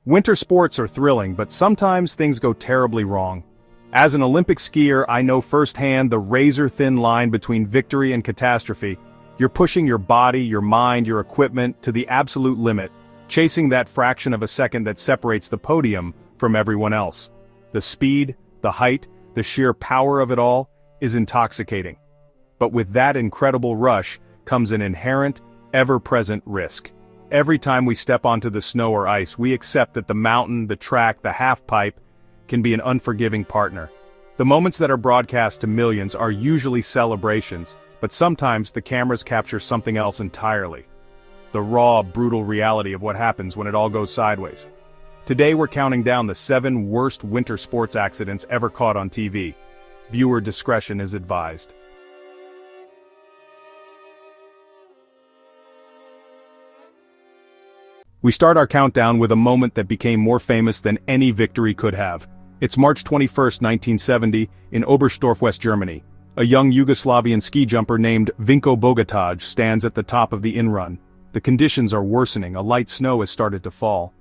Winter sports are thrilling, but sometimes things go terribly wrong. As an Olympic skier, I know firsthand the razor-thin line between victory and catastrophe. You're pushing your body, your mind, your equipment to the absolute limit, chasing that fraction of a second that separates the podium from everyone else. The speed, the height, the sheer power of it all is intoxicating. But with that incredible rush comes an inherent, ever-present risk. Every time we step onto the snow or ice, we accept that the mountain, the track, the half-pipe can be an unforgiving partner. The moments that are broadcast to millions are usually celebrations, but sometimes the cameras capture something else entirely. The raw, brutal reality of what happens when it all goes sideways. Today we're counting down the 7 worst winter sports accidents ever caught on TV. Viewer discretion is advised. We start our countdown with a moment that became more famous than any victory could have. It's March 21, 1970, in Oberstdorf, West Germany. A young Yugoslavian ski jumper named Vinko Bogatage stands at the top of the in-run. The conditions are worsening, a light snow has started to fall.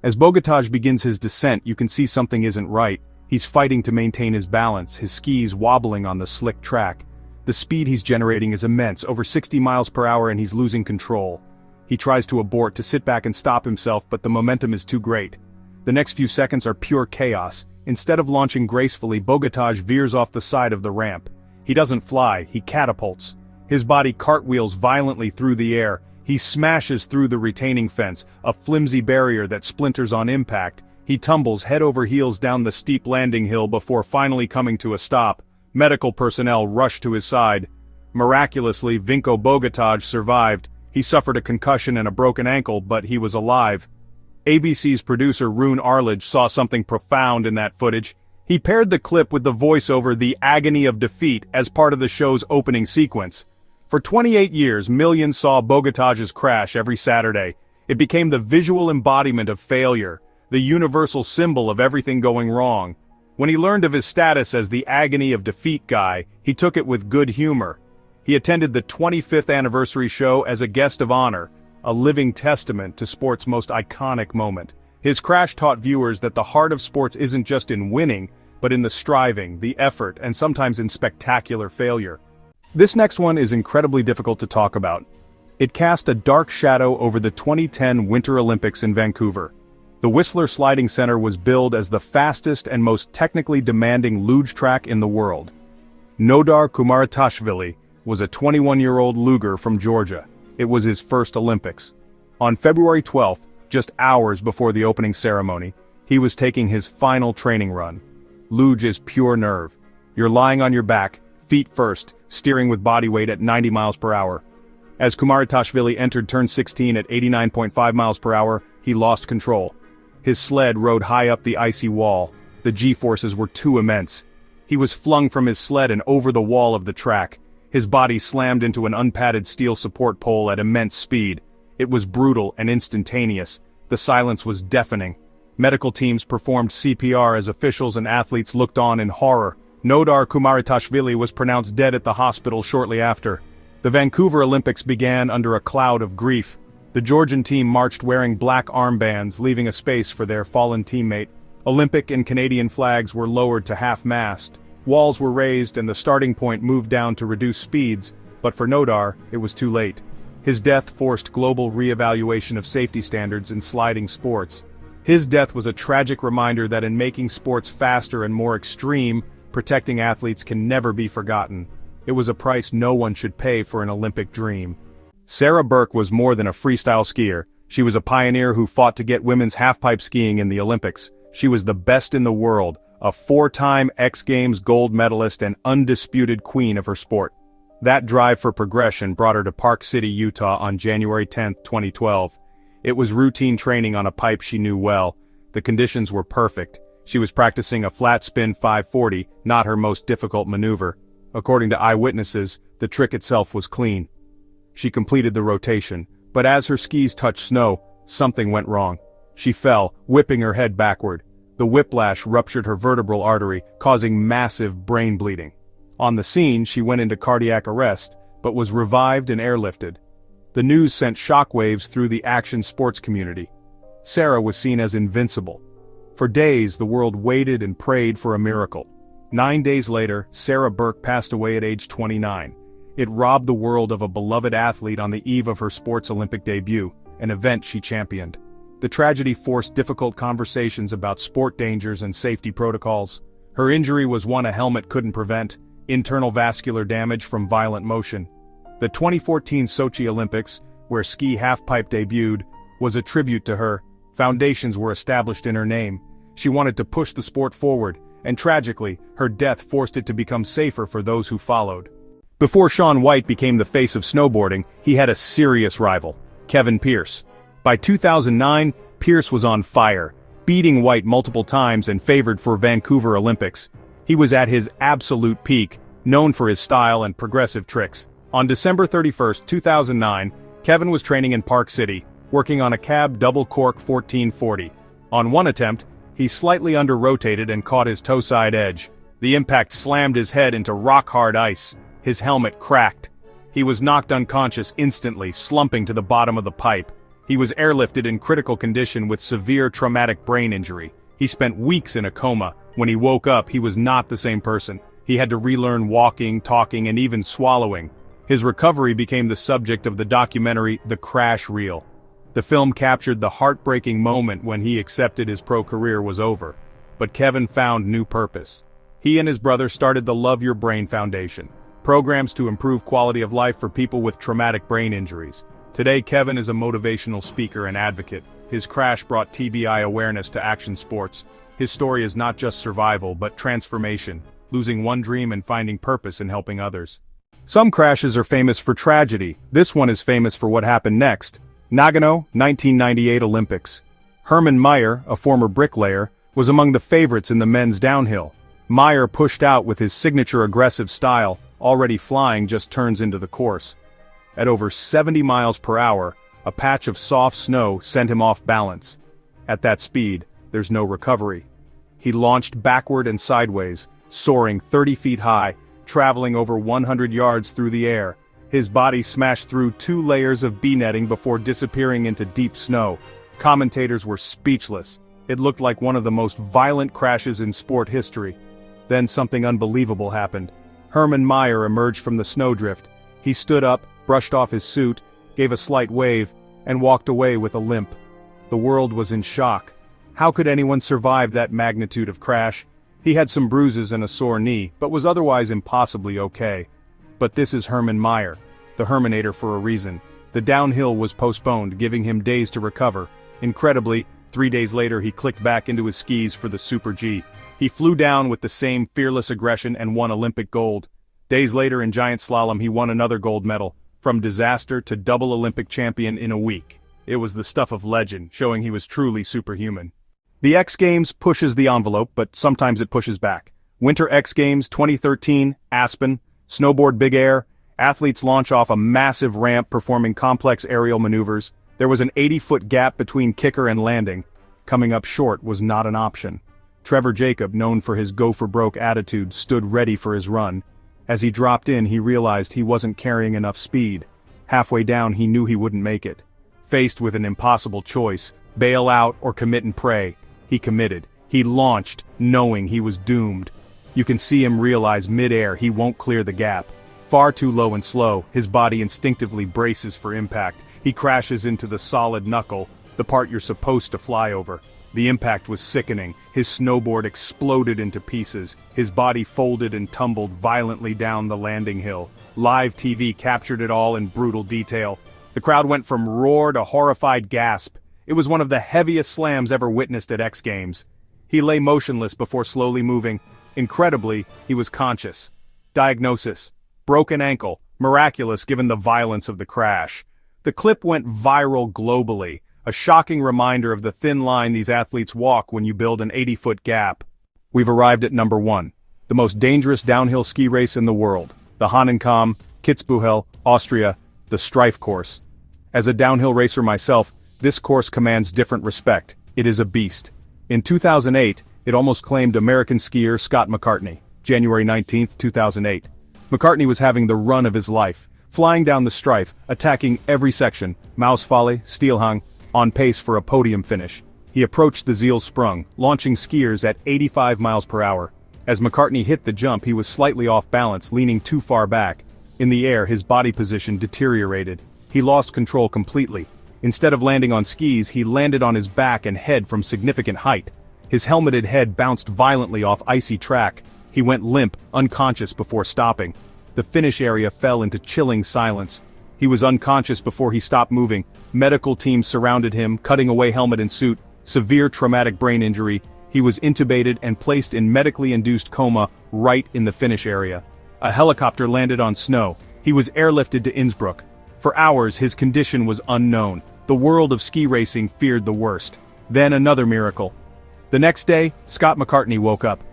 As Bogatage begins his descent, you can see something isn't right. He's fighting to maintain his balance, his skis wobbling on the slick track. The speed he's generating is immense, over 60 miles per hour, and he's losing control. He tries to abort, to sit back and stop himself, but the momentum is too great. The next few seconds are pure chaos. Instead of launching gracefully, Bogatage veers off the side of the ramp. He doesn't fly, he catapults. His body cartwheels violently through the air. He smashes through the retaining fence, a flimsy barrier that splinters on impact. He tumbles head over heels down the steep landing hill before finally coming to a stop. Medical personnel rush to his side. Miraculously, Vinko Bogatage survived. He suffered a concussion and a broken ankle, but he was alive. ABC's producer Rune Arledge saw something profound in that footage. He paired the clip with the voiceover "The Agony of Defeat" as part of the show's opening sequence. For 28 years, millions saw Bogatage's crash every Saturday. It became the visual embodiment of failure, the universal symbol of everything going wrong. When he learned of his status as the Agony of Defeat guy, he took it with good humor. He attended the 25th anniversary show as a guest of honor, a living testament to sport's most iconic moment. His crash taught viewers that the heart of sports isn't just in winning, but in the striving, the effort, and sometimes in spectacular failure. This next one is incredibly difficult to talk about. It cast a dark shadow over the 2010 Winter Olympics in Vancouver. The Whistler Sliding Center was billed as the fastest and most technically demanding luge track in the world. Nodar Kumaritashvili was a 21-year-old luger from Georgia. It was his first Olympics. On February 12th, just hours before the opening ceremony, he was taking his final training run. Luge is pure nerve. You're lying on your back, feet first, steering with body weight at 90 miles per hour. As Kumaritashvili entered turn 16 at 89.5 miles per hour, he lost control. His sled rode high up the icy wall. The G-forces were too immense. He was flung from his sled and over the wall of the track. His body slammed into an unpadded steel support pole at immense speed. It was brutal and instantaneous. The silence was deafening. Medical teams performed CPR as officials and athletes looked on in horror. Nodar Kumaritashvili was pronounced dead at the hospital shortly after. The Vancouver Olympics began under a cloud of grief. The Georgian team marched wearing black armbands, leaving a space for their fallen teammate. Olympic and Canadian flags were lowered to half-mast. Walls were raised and the starting point moved down to reduce speeds, but for Nodar, it was too late. His death forced global re-evaluation of safety standards in sliding sports. His death was a tragic reminder that in making sports faster and more extreme, protecting athletes can never be forgotten. It was a price no one should pay for an Olympic dream. Sarah Burke was more than a freestyle skier. She was a pioneer who fought to get women's halfpipe skiing in the Olympics. She was the best in the world, a 4-time X Games gold medalist and undisputed queen of her sport. That drive for progression brought her to Park City, Utah on January 10, 2012. It was routine training on a pipe she knew well. The conditions were perfect. She was practicing a flat spin 540, not her most difficult maneuver. According to eyewitnesses, the trick itself was clean. She completed the rotation, but as her skis touched snow, something went wrong. She fell, whipping her head backward. The whiplash ruptured her vertebral artery, causing massive brain bleeding. On the scene, she went into cardiac arrest, but was revived and airlifted. The news sent shockwaves through the action sports community. Sarah was seen as invincible. For days, the world waited and prayed for a miracle. 9 days later, Sarah Burke passed away at age 29. It robbed the world of a beloved athlete on the eve of her sports Olympic debut, an event she championed. The tragedy forced difficult conversations about sport dangers and safety protocols. Her injury was one a helmet couldn't prevent: internal vascular damage from violent motion. The 2014 Sochi Olympics, where ski halfpipe debuted, was a tribute to her. Foundations were established in her name. She wanted to push the sport forward, and tragically, her death forced it to become safer for those who followed. Before Shaun White became the face of snowboarding, he had a serious rival: Kevin Pearce. By 2009, Pearce was on fire, beating White multiple times and favored for Vancouver Olympics. He was at his absolute peak, known for his style and progressive tricks. On December 31, 2009, Kevin was training in Park City, working on a cab double cork 1440. On one attempt, he slightly under-rotated and caught his toe side edge. The impact slammed his head into rock-hard ice. His helmet cracked. He was knocked unconscious instantly, slumping to the bottom of the pipe. He was airlifted in critical condition with severe traumatic brain injury. He spent weeks in a coma. When he woke up, he was not the same person. He had to relearn walking, talking, and even swallowing. His recovery became the subject of the documentary The Crash Reel. The film captured the heartbreaking moment when he accepted his pro career was over. But Kevin found new purpose. He and his brother started the Love Your Brain Foundation, programs to improve quality of life for people with traumatic brain injuries. Today, Kevin is a motivational speaker and advocate. His crash brought TBI awareness to action sports. His story is not just survival, but transformation, losing one dream and finding purpose in helping others. Some crashes are famous for tragedy. This one is famous for what happened next. Nagano, 1998 Olympics. Herman Meyer, a former bricklayer, was among the favorites in the men's downhill. Maier pushed out with his signature aggressive style. Already flying just turns into the course. At over 70 miles per hour, a patch of soft snow sent him off balance. At that speed, there's no recovery. He launched backward and sideways, soaring 30 feet high, traveling over 100 yards through the air. His body smashed through 2 layers of B-netting before disappearing into deep snow. Commentators were speechless. It looked like one of the most violent crashes in sport history. Then something unbelievable happened. Herman Meyer emerged from the snowdrift. He stood up, brushed off his suit, gave a slight wave, and walked away with a limp. The world was in shock. How could anyone survive that magnitude of crash? He had some bruises and a sore knee, but was otherwise impossibly okay. But this is Herman Meyer, the Herminator, for a reason. The downhill was postponed, giving him days to recover. Incredibly, 3 days later he clicked back into his skis for the Super G. He flew down with the same fearless aggression and won Olympic gold. Days later in giant slalom he won another gold medal. From disaster to double Olympic champion in a week. It was the stuff of legend, showing he was truly superhuman. The X Games pushes the envelope, but sometimes it pushes back. Winter X Games 2013, Aspen, snowboard big air, athletes launch off a massive ramp performing complex aerial maneuvers. There was an 80-foot gap between kicker and landing. Coming up short was not an option. Trevor, known for his go-for-broke attitude, stood ready for his run. As he dropped in, he realized he wasn't carrying enough speed. Halfway down, he knew he wouldn't make it. Faced with an impossible choice, bail out or commit and pray, he committed. He launched, knowing he was doomed. You can see him realize mid-air he won't clear the gap. Far too low and slow, his body instinctively braces for impact. He crashes into the solid knuckle, the part you're supposed to fly over. The impact was sickening. His snowboard exploded into pieces. His body folded and tumbled violently down the landing hill. Live TV captured it all in brutal detail. The crowd went from roar to horrified gasp. It was one of the heaviest slams ever witnessed at X Games. He lay motionless before slowly moving. Incredibly, he was conscious. Diagnosis: broken ankle, miraculous given the violence of the crash. The clip went viral globally, a shocking reminder of the thin line these athletes walk when you build an 80-foot gap. We've arrived at number 1, the most dangerous downhill ski race in the world, the Hahnenkamm, Kitzbühel, Austria, the Strife course. As a downhill racer myself, this course commands different respect. It is a beast. In 2008, it almost claimed American skier Scott McCartney. January 19, 2008. McCartney was having the run of his life, flying down the Strife, attacking every section: Mausfalle, Steelhang, on pace for a podium finish. He approached the Zielsprung, launching skiers at 85 miles per hour. As McCartney hit the jump, he was slightly off balance, leaning too far back. In the air, his body position deteriorated. He lost control completely. Instead of landing on skis, he landed on his back and head from significant height. His helmeted head bounced violently off icy track. He went limp, unconscious before stopping. The finish area fell into chilling silence. He was unconscious before he stopped moving. Medical teams surrounded him, cutting away helmet and suit. Severe traumatic brain injury. He was intubated and placed in medically induced coma right in the finish area. A helicopter landed on snow. He was airlifted to Innsbruck. For hours, his condition was unknown. The world of ski racing feared the worst. Then another miracle. The next day, Scott McCartney woke up.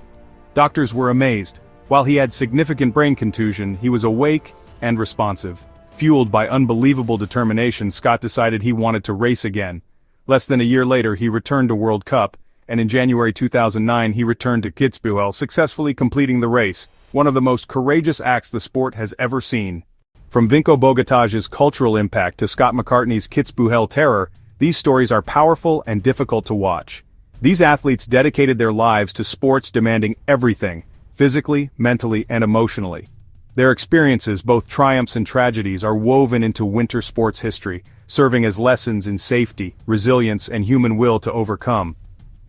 Doctors were amazed. While he had significant brain contusion, he was awake and responsive. Fueled by unbelievable determination, Scott decided he wanted to race again. Less than a year later, he returned to World Cup, and in January 2009 he returned to Kitzbühel, successfully completing the race, one of the most courageous acts the sport has ever seen. From Vinko Bogatage's cultural impact to Scott McCartney's Kitzbühel terror, these stories are powerful and difficult to watch. These athletes dedicated their lives to sports demanding everything, physically, mentally, and emotionally. Their experiences, both triumphs and tragedies, are woven into winter sports history, serving as lessons in safety, resilience, and human will to overcome.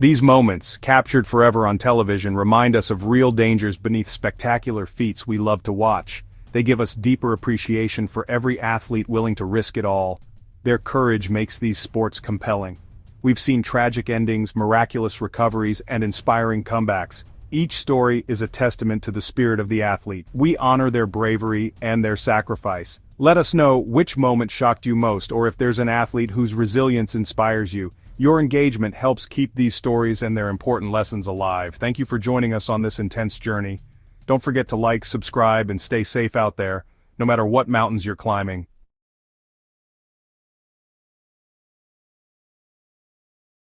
These moments, captured forever on television, remind us of real dangers beneath spectacular feats we love to watch. They give us deeper appreciation for every athlete willing to risk it all. Their courage makes these sports compelling. We've seen tragic endings, miraculous recoveries, and inspiring comebacks. Each story is a testament to the spirit of the athlete. We honor their bravery and their sacrifice. Let us know which moment shocked you most, or if there's an athlete whose resilience inspires you. Your engagement helps keep these stories and their important lessons alive. Thank you for joining us on this intense journey. Don't forget to like, subscribe, and stay safe out there, no matter what mountains you're climbing.